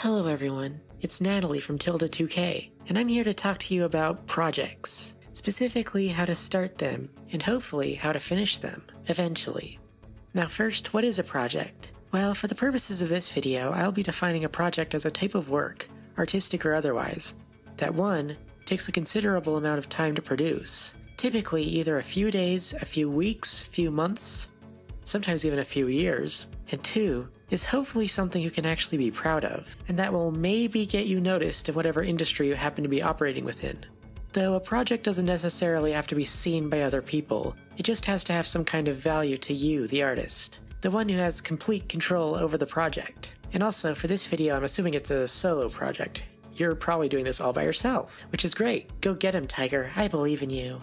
Hello everyone, it's Natalie from Tilda2K, and I'm here to talk to you about projects. Specifically how to start them, and hopefully how to finish them, eventually. Now first, what is a project? Well, for the purposes of this video, I'll be defining a project as a type of work, artistic or otherwise, that 1. Takes a considerable amount of time to produce, typically either a few days, a few weeks, few months, sometimes even a few years, and 2. Is hopefully something you can actually be proud of, and that will maybe get you noticed in whatever industry you happen to be operating within. Though a project doesn't necessarily have to be seen by other people, it just has to have some kind of value to you, the artist, the one who has complete control over the project. And also, for this video, I'm assuming it's a solo project. You're probably doing this all by yourself, which is great. Go get him, Tiger. I believe in you.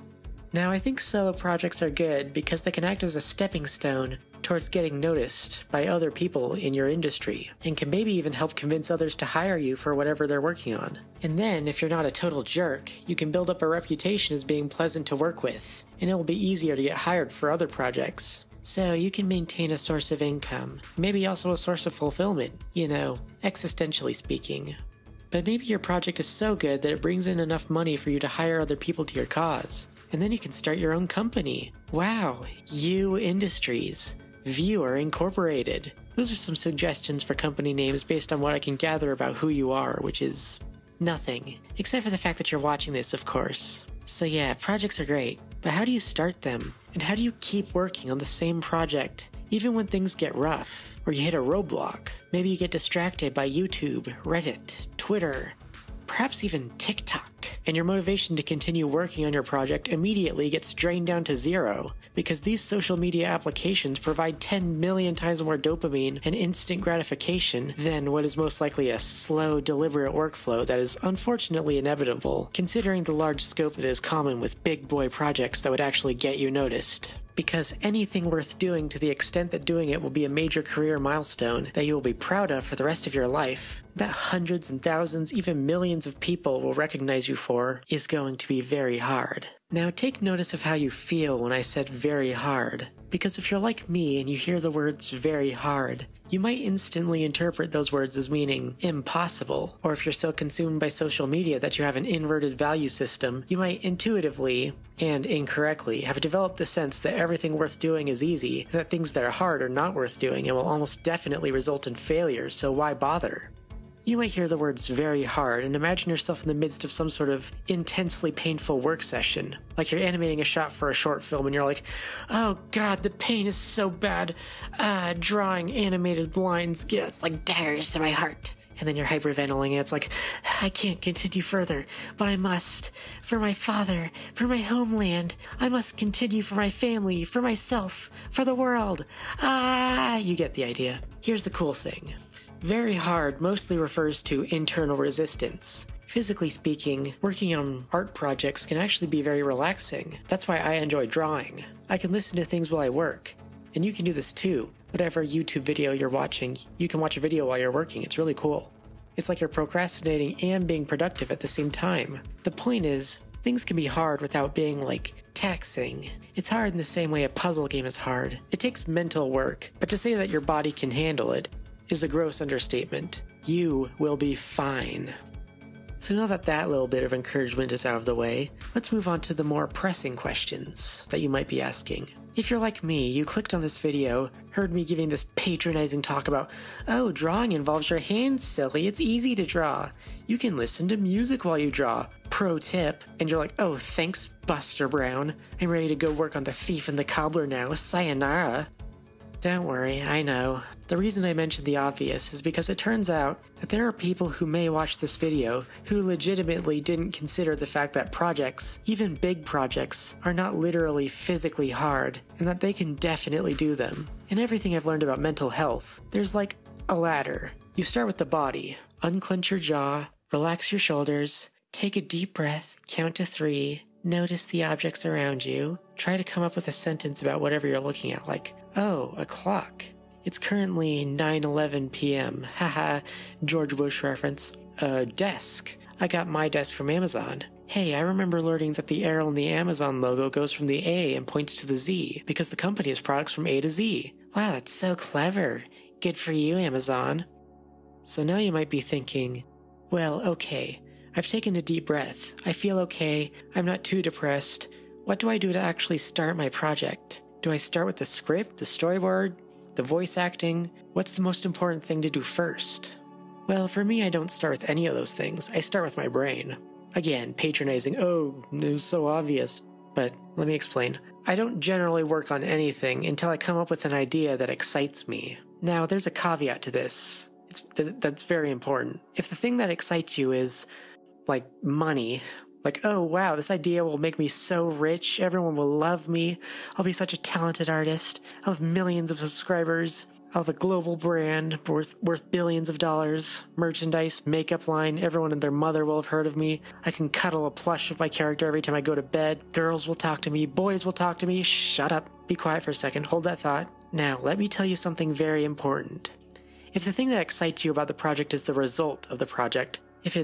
Now, I think solo projects are good because they can act as a stepping stone towards getting noticed by other people in your industry, and can maybe even help convince others to hire you for whatever they're working on. And then, if you're not a total jerk, you can build up a reputation as being pleasant to work with, and it will be easier to get hired for other projects. So you can maintain a source of income, maybe also a source of fulfillment, existentially speaking. But maybe your project is so good that it brings in enough money for you to hire other people to your cause. And then you can start your own company. Wow, You Industries. Viewer Incorporated. Those are some suggestions for company names based on what I can gather about who you are, which is nothing. Except for the fact that you're watching this, of course. So yeah, projects are great, but how do you start them? And how do you keep working on the same project, even when things get rough, or you hit a roadblock? Maybe you get distracted by YouTube, Reddit, Twitter, perhaps even TikTok, and your motivation to continue working on your project immediately gets drained down to zero, because these social media applications provide 10 million times more dopamine and instant gratification than what is most likely a slow, deliberate workflow that is unfortunately inevitable, considering the large scope that is common with big boy projects that would actually get you noticed. Because anything worth doing to the extent that doing it will be a major career milestone that you will be proud of for the rest of your life, that hundreds and thousands, even millions of people will recognize you for, is going to be very hard. Now take notice of how you feel when I said very hard, because if you're like me and you hear the words very hard, you might instantly interpret those words as meaning impossible, or if you're so consumed by social media that you have an inverted value system, you might intuitively, and incorrectly, have developed the sense that everything worth doing is easy, and that things that are hard are not worth doing and will almost definitely result in failure, so why bother? You might hear the words very hard and imagine yourself in the midst of some sort of intensely painful work session. Like you're animating a shot for a short film and you're like, oh god, the pain is so bad. Drawing animated lines gets like daggers to my heart. And then you're hyperventilating and it's like, I can't continue further, but I must. For my father, for my homeland. I must continue for my family, for myself, for the world. You get the idea. Here's the cool thing. Very hard mostly refers to internal resistance. Physically speaking, working on art projects can actually be very relaxing. That's why I enjoy drawing. I can listen to things while I work. And you can do this too. Whatever YouTube video you're watching, you can watch a video while you're working. It's really cool. It's like you're procrastinating and being productive at the same time. The point is, things can be hard without being taxing. It's hard in the same way a puzzle game is hard. It takes mental work, but to say that your body can handle it is a gross understatement. You will be fine. So now that that little bit of encouragement is out of the way, let's move on to the more pressing questions that you might be asking. If you're like me, you clicked on this video, heard me giving this patronizing talk about, oh, drawing involves your hands, silly, it's easy to draw. You can listen to music while you draw. Pro tip. And you're like, oh, thanks, Buster Brown. I'm ready to go work on The Thief and the Cobbler now. Sayonara. Don't worry, I know. The reason I mentioned the obvious is because it turns out that there are people who may watch this video who legitimately didn't consider the fact that projects, even big projects, are not literally physically hard, and that they can definitely do them. In everything I've learned about mental health, there's like a ladder. You start with the body. Unclench your jaw, relax your shoulders, take a deep breath, count to 3, notice the objects around you, try to come up with a sentence about whatever you're looking at, like, oh, a clock. It's currently 9:11 p.m. Haha, George Bush reference. Desk. I got my desk from Amazon. Hey, I remember learning that the arrow in the Amazon logo goes from the A and points to the Z, because the company has products from A to Z. Wow, that's so clever. Good for you, Amazon. So now you might be thinking, well, okay, I've taken a deep breath. I feel okay. I'm not too depressed. What do I do to actually start my project? Do I start with the script, the storyboard, the voice acting? What's the most important thing to do first? Well, for me, I don't start with any of those things. I start with my brain. Again, patronizing, oh, it was so obvious. But let me explain. I don't generally work on anything until I come up with an idea that excites me. Now, there's a caveat to this. That's very important. If the thing that excites you is, like, money, like, oh wow, this idea will make me so rich, everyone will love me, I'll be such a talented artist, I'll have millions of subscribers, I'll have a global brand worth billions of dollars, merchandise, makeup line, everyone and their mother will have heard of me, I can cuddle a plush of my character every time I go to bed, girls will talk to me, boys will talk to me, shut up, be quiet for a second, hold that thought. Now, let me tell you something very important. If the thing that excites you about the project is the result of the project, if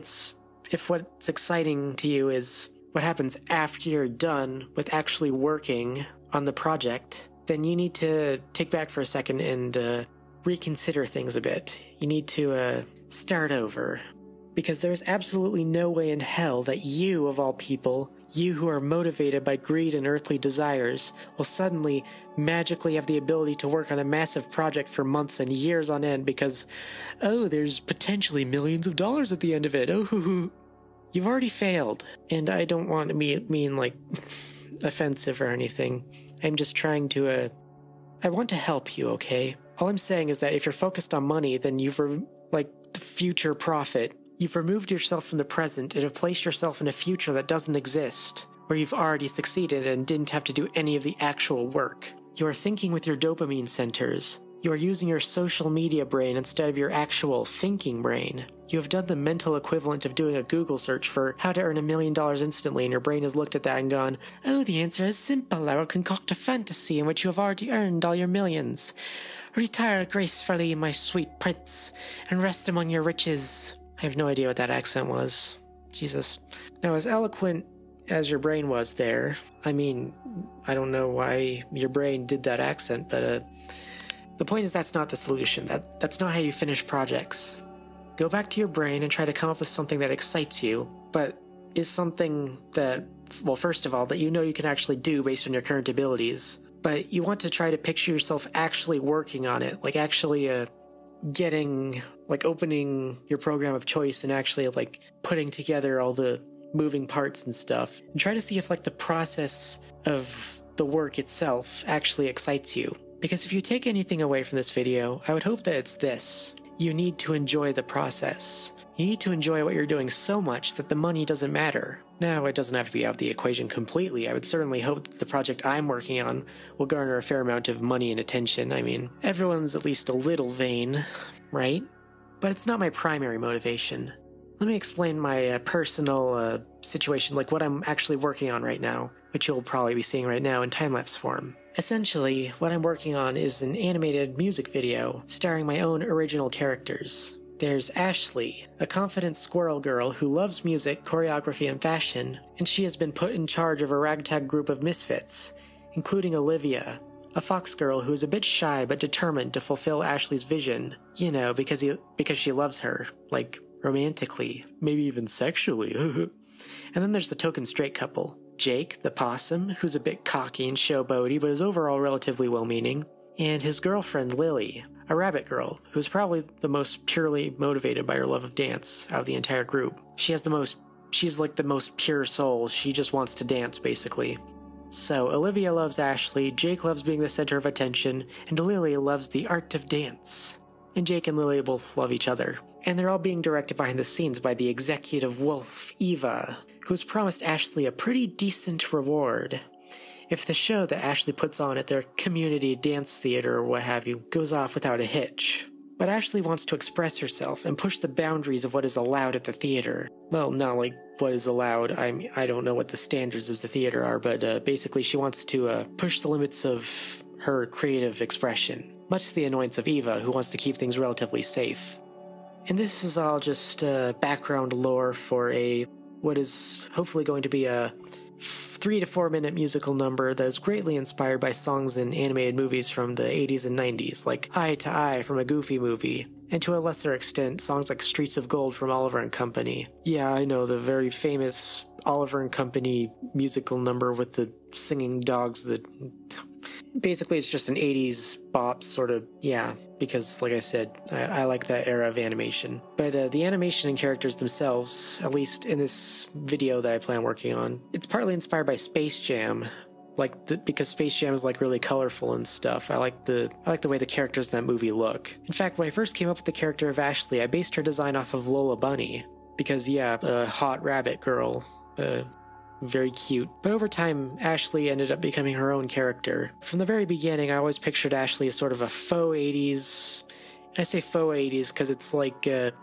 what's exciting to you is what happens after you're done with actually working on the project, then you need to take back for a second and reconsider things a bit. You need to start over. Because there's absolutely no way in hell that you, of all people, you who are motivated by greed and earthly desires, will suddenly magically have the ability to work on a massive project for months and years on end because, oh, there's potentially millions of dollars at the end of it. Oh, hoo hoo. You've already failed. And I don't want to mean like offensive or anything. I'm just trying to, I want to help you, okay? All I'm saying is that if you're focused on money, then you've, the future profit, you've removed yourself from the present and have placed yourself in a future that doesn't exist, where you've already succeeded and didn't have to do any of the actual work. You are thinking with your dopamine centers. You are using your social media brain instead of your actual thinking brain. You have done the mental equivalent of doing a Google search for how to earn $1 million instantly, and your brain has looked at that and gone, oh, the answer is simple. I will concoct a fantasy in which you have already earned all your millions. Retire gracefully, my sweet prince, and rest among your riches. I have no idea what that accent was. Jesus. Now, as eloquent as your brain was there, I mean, I don't know why your brain did that accent, but the point is that's not the solution. That's not how you finish projects. Go back to your brain and try to come up with something that excites you, but is something that, well, first of all, that you know you can actually do based on your current abilities, but you want to try to picture yourself actually working on it, like actually opening your program of choice and actually putting together all the moving parts and stuff, and try to see if the process of the work itself actually excites you. Because if you take anything away from this video, I would hope that it's this. You need to enjoy the process. You need to enjoy what you're doing so much that the money doesn't matter. Now, it doesn't have to be out of the equation completely. I would certainly hope that the project I'm working on will garner a fair amount of money and attention. I mean, everyone's at least a little vain, right? But it's not my primary motivation. Let me explain my personal situation, what I'm actually working on right now, which you'll probably be seeing right now in time-lapse form. Essentially, what I'm working on is an animated music video starring my own original characters. There's Ashley, a confident squirrel girl who loves music, choreography, and fashion, and she has been put in charge of a ragtag group of misfits, including Olivia, a fox girl who is a bit shy but determined to fulfill Ashley's vision, because she loves her, romantically, maybe even sexually. And then there's the token straight couple, Jake, the possum, who's a bit cocky and showboaty but is overall relatively well-meaning, and his girlfriend Lily, a rabbit girl, who's probably the most purely motivated by her love of dance out of the entire group. She's the most pure soul, she just wants to dance, basically. So, Olivia loves Ashley, Jake loves being the center of attention, and Lily loves the art of dance. And Jake and Lily both love each other. And they're all being directed behind the scenes by the executive wolf, Eva, who's promised Ashley a pretty decent reward if the show that Ashley puts on at their community dance theater or what have you goes off without a hitch. But Ashley wants to express herself and push the boundaries of what is allowed at the theater. Well, not what is allowed. I don't know what the standards of the theater are, but basically she wants to push the limits of her creative expression, much to the annoyance of Eva, who wants to keep things relatively safe. And this is all just background lore for what is hopefully going to be a 3 to 4 minute musical number that is greatly inspired by songs in animated movies from the 80s and 90s, like Eye to Eye from a Goofy movie, and to a lesser extent, songs like Streets of Gold from Oliver and Company. Yeah, I know, the very famous Oliver and Company musical number with the singing dogs that... Basically, it's just an 80s bop sort of, yeah, because, like I said, I like that era of animation. But the animation and characters themselves, at least in this video that I plan working on, it's partly inspired by Space Jam, because Space Jam is, like, really colorful and stuff. I like the way the characters in that movie look. In fact, when I first came up with the character of Ashley, I based her design off of Lola Bunny, because, yeah, a hot rabbit girl, very cute. But over time, Ashley ended up becoming her own character. From the very beginning, I always pictured Ashley as sort of a faux 80s. And I say faux 80s because it's like, it's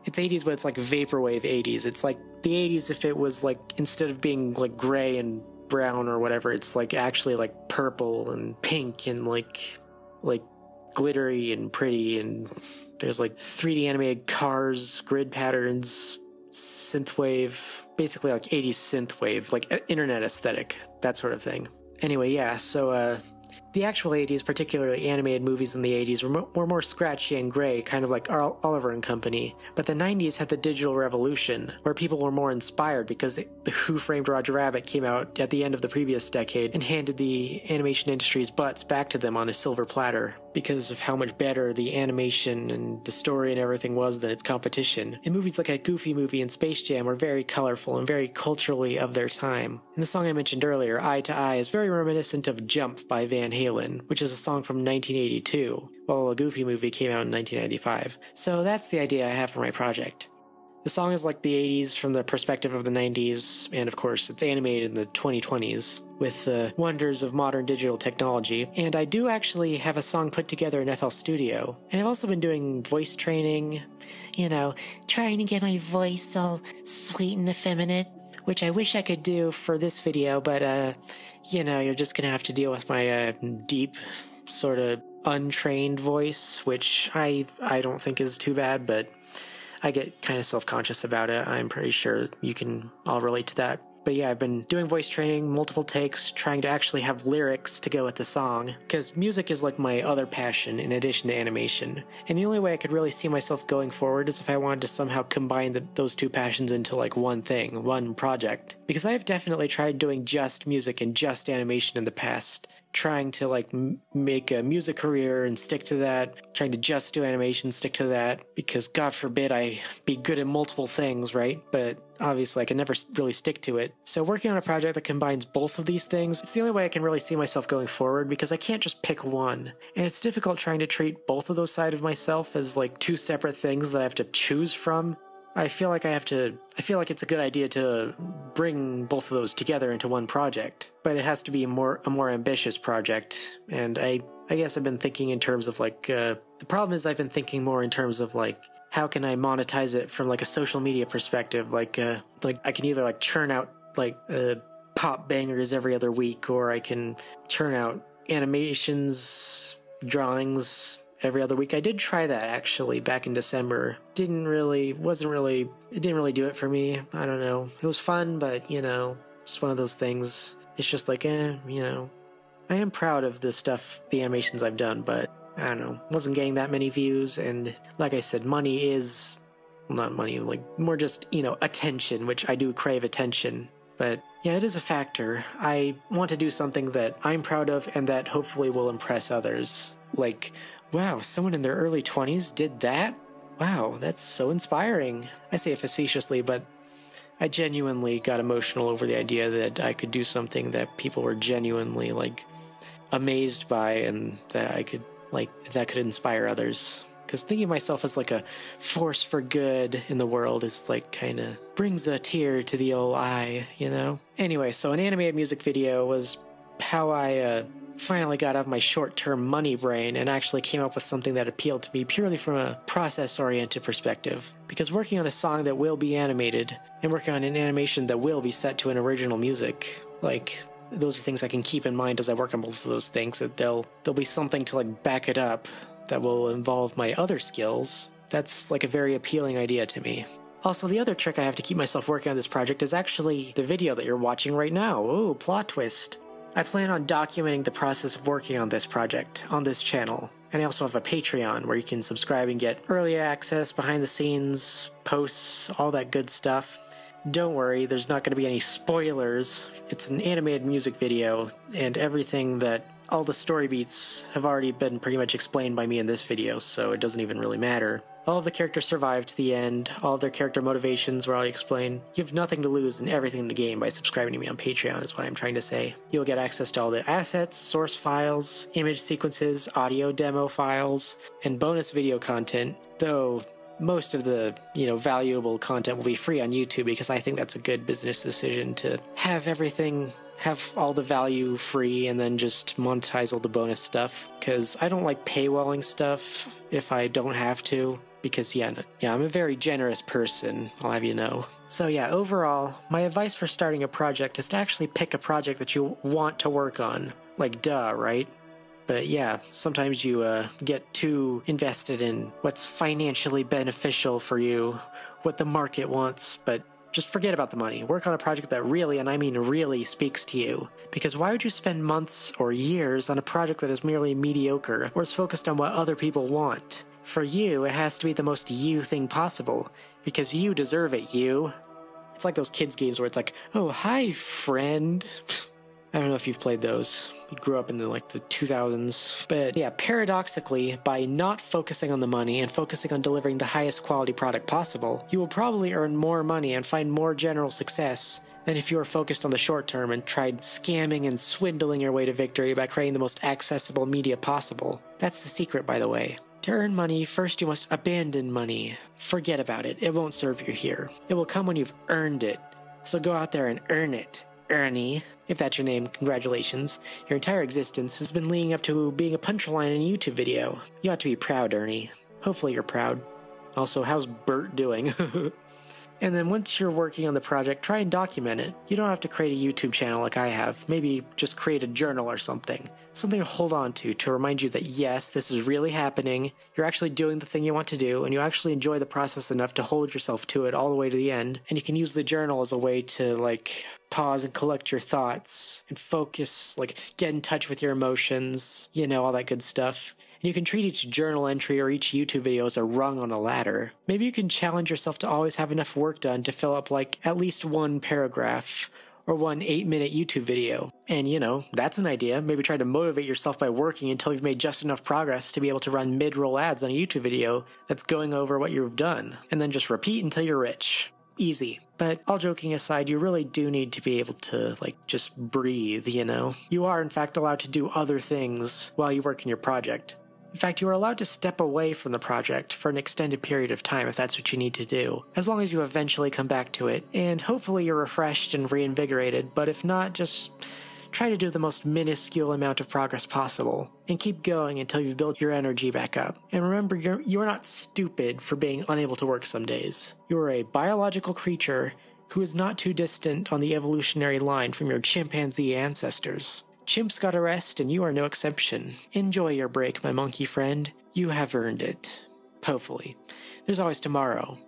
80s, but it's like vaporwave 80s. It's like the 80s if it was like, instead of being like gray and brown or whatever, it's like actually like purple and pink and like glittery and pretty, and there's like 3D animated cars, grid patterns, synthwave, basically like 80s synthwave, like internet aesthetic, that sort of thing. Anyway, yeah, so the actual 80s, particularly animated movies in the 80s, were more scratchy and gray, kind of like Oliver and Company. But the 90s had the digital revolution, where people were more inspired because the Who Framed Roger Rabbit came out at the end of the previous decade and handed the animation industry's butts back to them on a silver platter because of how much better the animation and the story and everything was than its competition. And movies like a Goofy movie and Space Jam were very colorful and very culturally of their time. And the song I mentioned earlier, Eye to Eye, is very reminiscent of Jump by Van Halen, which is a song from 1982, while a Goofy movie came out in 1995. So that's the idea I have for my project. The song is like the 80s from the perspective of the 90s, and of course it's animated in the 2020s with the wonders of modern digital technology. And I do actually have a song put together in FL Studio. And I've also been doing voice training, trying to get my voice all sweet and effeminate, which I wish I could do for this video, but you're just gonna have to deal with my deep, sort of untrained voice, which I don't think is too bad, but I get kind of self-conscious about it. I'm pretty sure you can all relate to that. But yeah, I've been doing voice training, multiple takes, trying to actually have lyrics to go with the song, because music is like my other passion in addition to animation. And the only way I could really see myself going forward is if I wanted to somehow combine those two passions into like one thing, one project. Because I have definitely tried doing just music and just animation in the past, trying to like make a music career and stick to that, trying to just do animation, stick to that, because God forbid I be good at multiple things, right? But obviously I can never really stick to it. So working on a project that combines both of these things, it's the only way I can really see myself going forward, because I can't just pick one. And it's difficult trying to treat both of those sides of myself as like two separate things that I have to choose from. I feel like it's a good idea to bring both of those together into one project, but it has to be a more ambitious project. And I guess I've been thinking in terms of like, the problem is I've been thinking more in terms of like, how can I monetize it from like a social media perspective? Like I can either like churn out like pop bangers every other week, or I can churn out animations, drawings every other week. I did try that actually back in December. It didn't really do it for me. I don't know. It was fun, but just one of those things. It's just like, I am proud of the animations I've done, but I don't know, wasn't getting that many views. And like I said, money is, well, not money, like more just, attention, which I do crave attention. But yeah, it is a factor. I want to do something that I'm proud of and that hopefully will impress others. Like, wow, someone in their early 20s did that? Wow, that's so inspiring. I say it facetiously, but I genuinely got emotional over the idea that I could do something that people were genuinely, like, amazed by, and that that could inspire others. Because thinking of myself as, like, a force for good in the world is, like, kind of brings a tear to the old eye, Anyway, so an animated music video was how I, finally got out of my short-term money brain and actually came up with something that appealed to me purely from a process-oriented perspective. Because working on a song that will be animated and working on an animation that will be set to an original music, like, those are things I can keep in mind as I work on both of those things, that there'll be something to like back it up that will involve my other skills. That's like a very appealing idea to me. Also, the other trick I have to keep myself working on this project is actually the video that you're watching right now. Ooh, plot twist. I plan on documenting the process of working on this project on this channel. And I also have a Patreon where you can subscribe and get early access, behind the scenes, posts, all that good stuff. Don't worry, there's not going to be any spoilers. It's an animated music video, and all the story beats have already been pretty much explained by me in this video, so it doesn't even really matter. All of the characters survive to the end, all of their character motivations were already explained. You have nothing to lose and everything to gain by subscribing to me on Patreon is what I'm trying to say. You'll get access to all the assets, source files, image sequences, audio demo files, and bonus video content, though most of the, valuable content will be free on YouTube because I think that's a good business decision to have all the value free and then just monetize all the bonus stuff, because I don't like paywalling stuff if I don't have to, because I'm a very generous person, I'll have you know. So yeah, overall, my advice for starting a project is to actually pick a project that you want to work on. Like, duh, right? But yeah, sometimes you get too invested in what's financially beneficial for you, what the market wants, but just forget about the money. Work on a project that really, and I mean really, speaks to you. Because why would you spend months or years on a project that is merely mediocre or is focused on what other people want? For you, it has to be the most you thing possible, because you deserve it, you. It's like those kids' games where it's like, oh, hi, friend. I don't know if you've played those. You grew up in the 2000s. But yeah, paradoxically, by not focusing on the money and focusing on delivering the highest quality product possible, you will probably earn more money and find more general success than if you were focused on the short term and tried scamming and swindling your way to victory by creating the most accessible media possible. That's the secret, by the way. To earn money, first you must abandon money. Forget about it. It won't serve you here. It will come when you've earned it. So go out there and earn it. Ernie, if that's your name, congratulations. Your entire existence has been leading up to being a punchline in a YouTube video. You ought to be proud, Ernie. Hopefully you're proud. Also, how's Bert doing? And then once you're working on the project, try and document it. You don't have to create a YouTube channel like I have. Maybe just create a journal or something. Something to hold on to remind you that yes, this is really happening, you're actually doing the thing you want to do, and you actually enjoy the process enough to hold yourself to it all the way to the end. And you can use the journal as a way to, pause and collect your thoughts and focus, get in touch with your emotions, all that good stuff. And you can treat each journal entry or each YouTube video as a rung on a ladder. Maybe you can challenge yourself to always have enough work done to fill up at least one paragraph or one 8-minute YouTube video. And that's an idea. Maybe try to motivate yourself by working until you've made just enough progress to be able to run mid-roll ads on a YouTube video that's going over what you've done. And then just repeat until you're rich. Easy. But all joking aside, you really do need to be able to, just breathe, You are, in fact, allowed to do other things while you work in your project. In fact, you are allowed to step away from the project for an extended period of time if that's what you need to do, as long as you eventually come back to it, and hopefully you're refreshed and reinvigorated, but if not, just try to do the most minuscule amount of progress possible, and keep going until you've built your energy back up. And remember, you are not stupid for being unable to work some days. You are a biological creature who is not too distant on the evolutionary line from your chimpanzee ancestors. Chimps gotta rest, and you are no exception. Enjoy your break, my monkey friend. You have earned it. Hopefully. There's always tomorrow.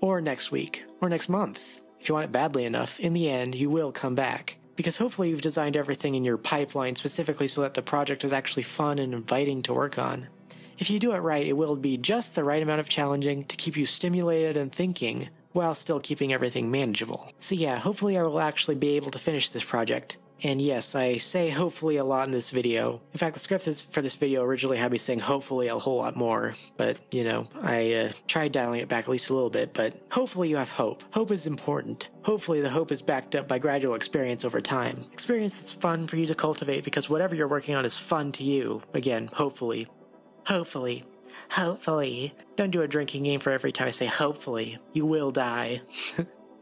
Or next week. Or next month. If you want it badly enough, in the end, you will come back. Because hopefully you've designed everything in your pipeline specifically so that the project is actually fun and inviting to work on. If you do it right, it will be just the right amount of challenging to keep you stimulated and thinking, while still keeping everything manageable. So yeah, hopefully I will actually be able to finish this project. And yes, I say hopefully a lot in this video. In fact, the script for this video originally had me saying hopefully a whole lot more. But, I tried dialing it back at least a little bit. But hopefully you have hope. Hope is important. Hopefully the hope is backed up by gradual experience over time. Experience that's fun for you to cultivate because whatever you're working on is fun to you. Again, hopefully. Hopefully. Hopefully. Don't do a drinking game for every time I say hopefully. You will die.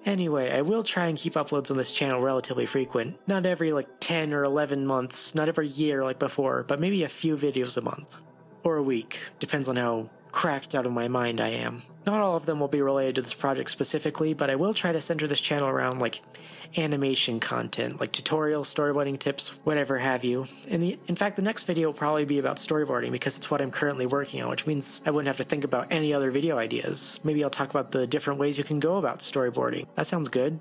Anyway, I will try and keep uploads on this channel relatively frequent. Not every 10 or 11 months, not every year like before, but maybe a few videos a month. Or a week, depends on how cracked out of my mind I am. Not all of them will be related to this project specifically, but I will try to center this channel around, like, animation content, like tutorials, storyboarding tips, whatever have you. In fact, the next video will probably be about storyboarding because it's what I'm currently working on, which means I wouldn't have to think about any other video ideas. Maybe I'll talk about the different ways you can go about storyboarding. That sounds good.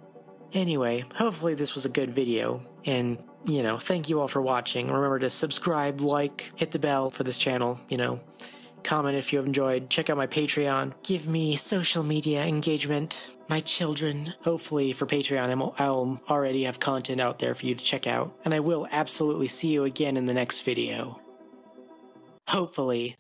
Anyway, hopefully this was a good video, and, you know, thank you all for watching. Remember to subscribe, like, hit the bell for this channel, you know. Comment if you have enjoyed, check out my Patreon, give me social media engagement, my children. Hopefully for Patreon I'll already have content out there for you to check out, and I will absolutely see you again in the next video. Hopefully.